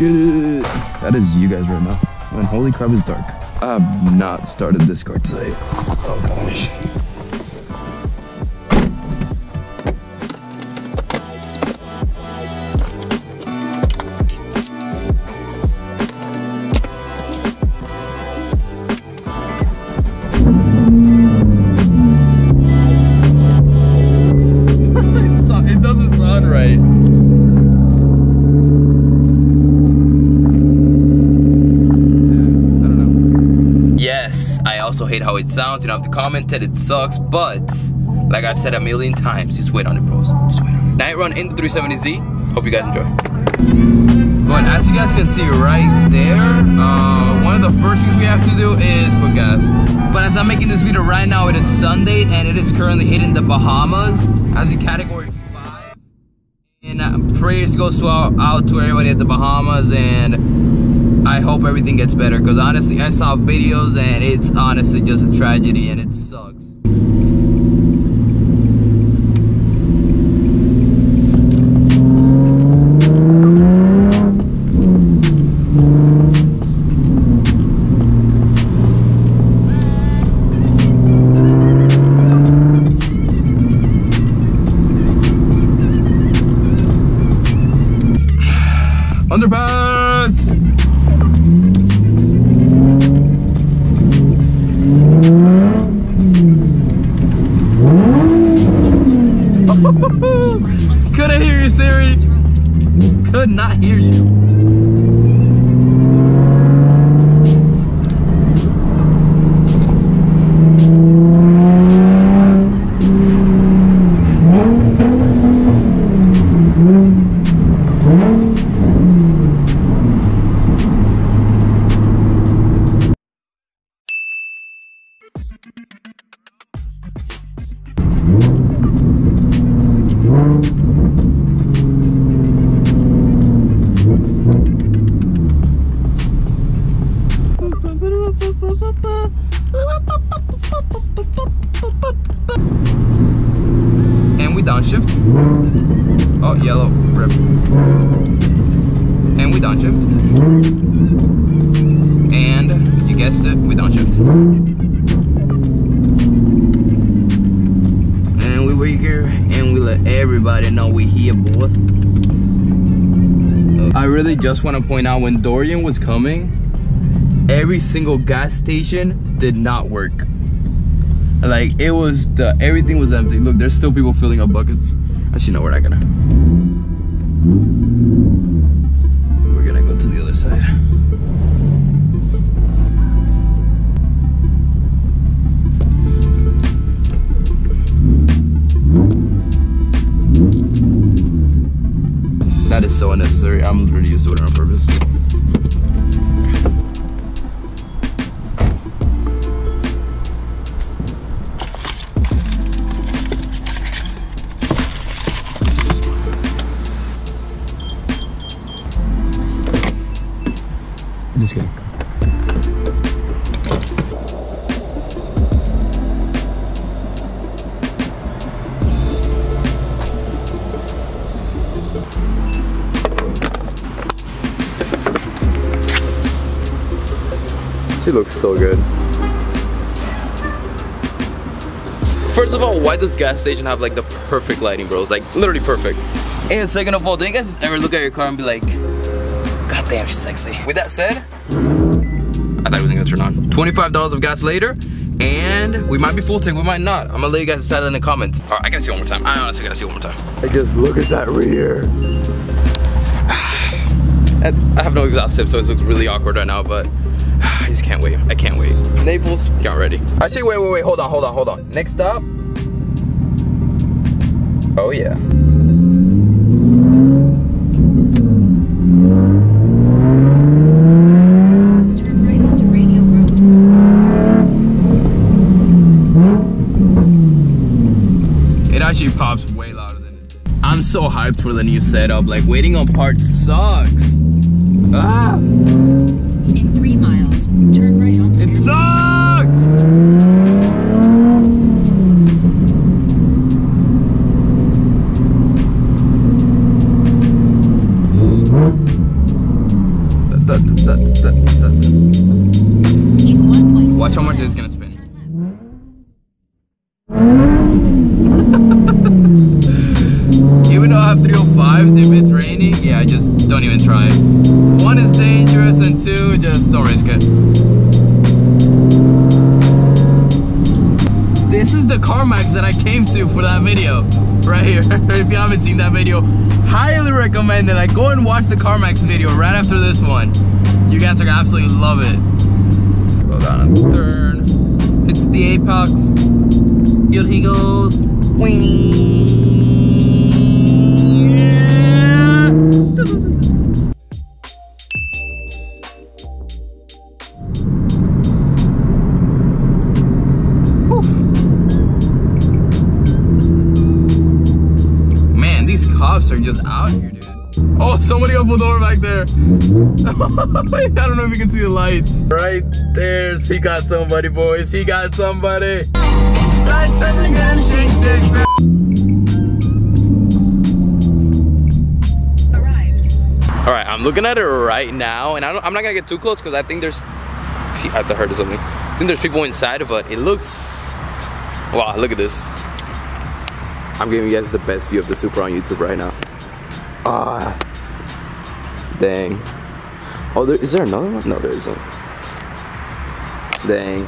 get it. That is you guys right now. And holy crap, it's dark. I have not started this car today. Oh gosh. It doesn't sound right. I also hate how it sounds. You don't have to comment it sucks, but like I've said a million times, just wait on it, bros. Just wait on it. Night run in the 370Z. Hope you guys enjoy. But as you guys can see right there, one of the first things we have to do is put gas. But as I'm making this video right now, it is Sunday and it is currently hitting the Bahamas as a category 5. And prayers goes out to everybody at the Bahamas, and I hope everything gets better, because honestly I saw videos and it's honestly just a tragedy and it sucks. Underpass! Couldn't hear you, Siri. Could not hear you. And we downshift. Oh, yellow, rip. And we downshift. And you guessed it, we downshift. And we wait here and we let everybody know we here, boss. I really just want to point out, when Dorian was coming, every single gas station did not work. Like, it was everything was empty. Look, there's still people filling up buckets. Actually, no, we're not gonna. We're gonna go to the other side. That is so unnecessary. I'm literally just doing it on purpose. Just kidding. She looks so good. First of all, why does gas station have like the perfect lighting, bros? Like literally perfect. And second of all, do you guys ever look at your car and be like, God damn, she's sexy? With that said, I thought it wasn't gonna turn on. $25 of gas later, and we might be full tank, we might not. I'm gonna let you guys decide in the comments. All right, I gotta see it one more time. I honestly gotta see it one more time. I just look at that rear. I have no exhaust tip, so it looks really awkward right now, but I just can't wait. I can't wait. Naples, y'all ready? Actually, wait, hold on. Next stop. Oh yeah. Turn right onto Radio Road. It actually pops way louder than it did. I'm so hyped for the new setup. Like, waiting on parts sucks. Ah! In 3 miles, turn right onto It sucks! much is this gonna spin? Even though I have 305s, if it's raining, yeah, just don't even try. 1 is dangerous, and 2, just don't risk it. This is the CarMax that I came to for that video, right here. If you haven't seen that video, highly recommend it. Like, go and watch the CarMax video right after this one. You guys are gonna absolutely love it. Go down on the turn. It's the Apex. Here he goes. Whee! Man, these cops are just out here, dude. Oh, somebody opened the door back there. I don't know if you can see the lights. Right there, he got somebody, boys. He got somebody. Arrived. All right, I'm looking at it right now, and I'm not gonna get too close because I think there's, I heard something. I think there's people inside, but it looks, wow, look at this. I'm giving you guys the best view of the Supra on YouTube right now. Ah, dang. Oh, is there another one? No, there isn't. Dang.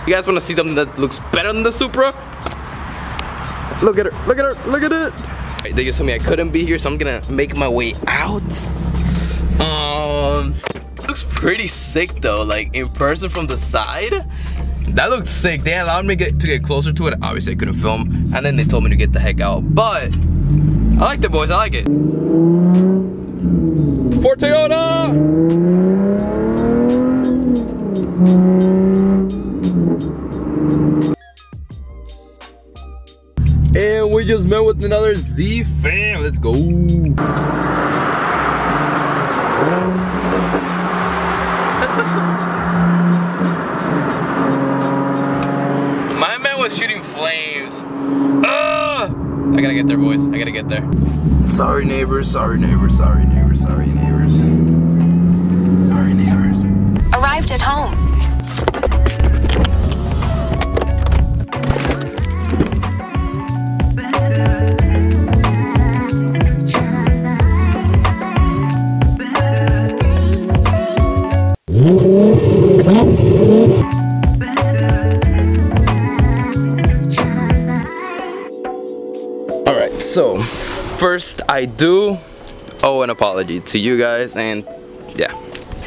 You guys want to see something that looks better than the Supra? Look at her, look at her, look at it. Right, they just told me I couldn't be here, so I'm gonna make my way out. Looks pretty sick though, like in person from the side. That looks sick. They allowed me to get closer to it. Obviously I couldn't film, and then they told me to get the heck out. But I like it, boys, I like it. For Toyota! And we just met with another Z fam. Let's go. My man was shooting flames. I gotta get there, boys. I gotta get there. Sorry, neighbors. Sorry, neighbors. Sorry, neighbors. Sorry, neighbors. Sorry, neighbors. Arrived at home. Alright, so first I do owe an apology to you guys, and yeah.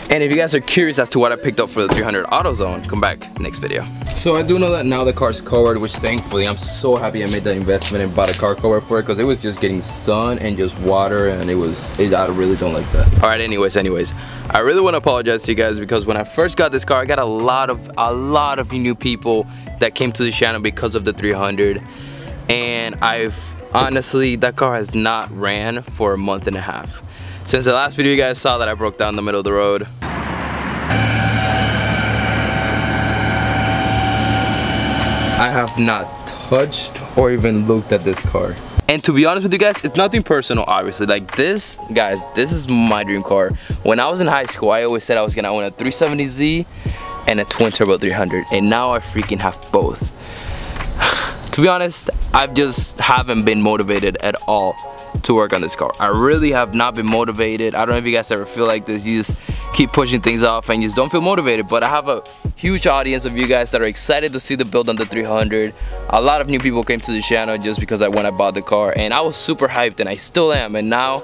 And if you guys are curious as to what I picked up for the 300 AutoZone, come back next video. So I do know that now the car's covered, which thankfully I'm so happy I made that investment and bought a car cover for it, because it was just getting sun and just water, and I really don't like that. Alright, anyways, I really want to apologize to you guys, because when I first got this car, I got a lot of new people that came to the channel because of the 300, and honestly, that car has not ran for a month and a half. Since the last video you guys saw that I broke down the middle of the road. I have not touched or even looked at this car. And to be honest with you guys, it's nothing personal, obviously. Like this, guys, this is my dream car. When I was in high school, I always said I was gonna own a 370Z and a twin turbo 300, and now I freaking have both. To be honest, I just haven't been motivated at all to work on this car. I really have not been motivated. I don't know if you guys ever feel like this. You just keep pushing things off and you just don't feel motivated. But I have a huge audience of you guys that are excited to see the build on the 300. A lot of new people came to the channel just because when I bought the car, and I was super hyped, and I still am. And now,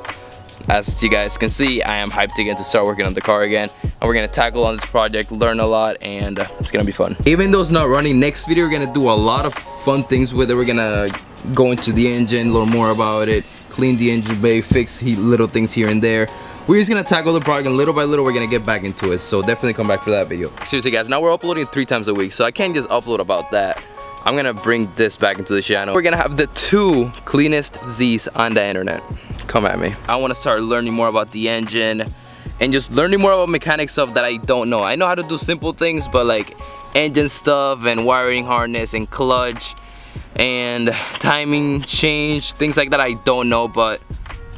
as you guys can see, I am hyped again to start working on the car again. And we're gonna tackle on this project, learn a lot, and it's gonna be fun. Even though it's not running, next video we're gonna do a lot of fun things with it. We're gonna go into the engine, a little more about it, clean the engine bay, fix little things here and there. We're just gonna tackle the project, and little by little we're gonna get back into it. So definitely come back for that video. Seriously guys, now we're uploading 3 times a week, so I can't just upload about that. I'm gonna bring this back into the channel. We're gonna have the 2 cleanest Z's on the internet. Come at me. I wanna start learning more about the engine and just learning more about mechanic stuff that I don't know. I know how to do simple things, but like engine stuff and wiring harness and clutch and timing change, things like that I don't know, but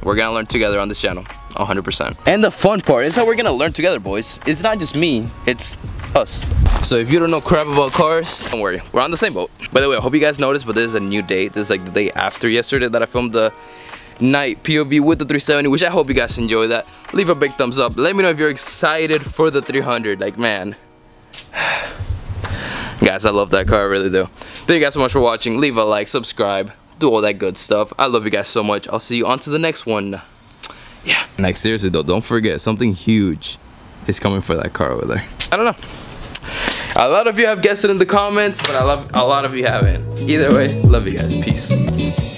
we're gonna learn together on this channel. 100%. And the fun part is that we're gonna learn together, boys. It's not just me, it's us. So if you don't know crap about cars, don't worry, we're on the same boat. By the way, I hope you guys noticed, but this is a new date. This is like the day after yesterday that I filmed the night POV with the 370, which I hope you guys enjoy that. Leave a big thumbs up. Let me know if you're excited for the 300. Like, man. Guys, I love that car, I really do. Thank you guys so much for watching. Leave a like, subscribe, do all that good stuff. I love you guys so much. I'll see you on to the next one. Yeah. Like, seriously though, don't forget, something huge is coming for that car over there. I don't know. A lot of you have guessed it in the comments, but a lot of you haven't. Either way, love you guys. Peace.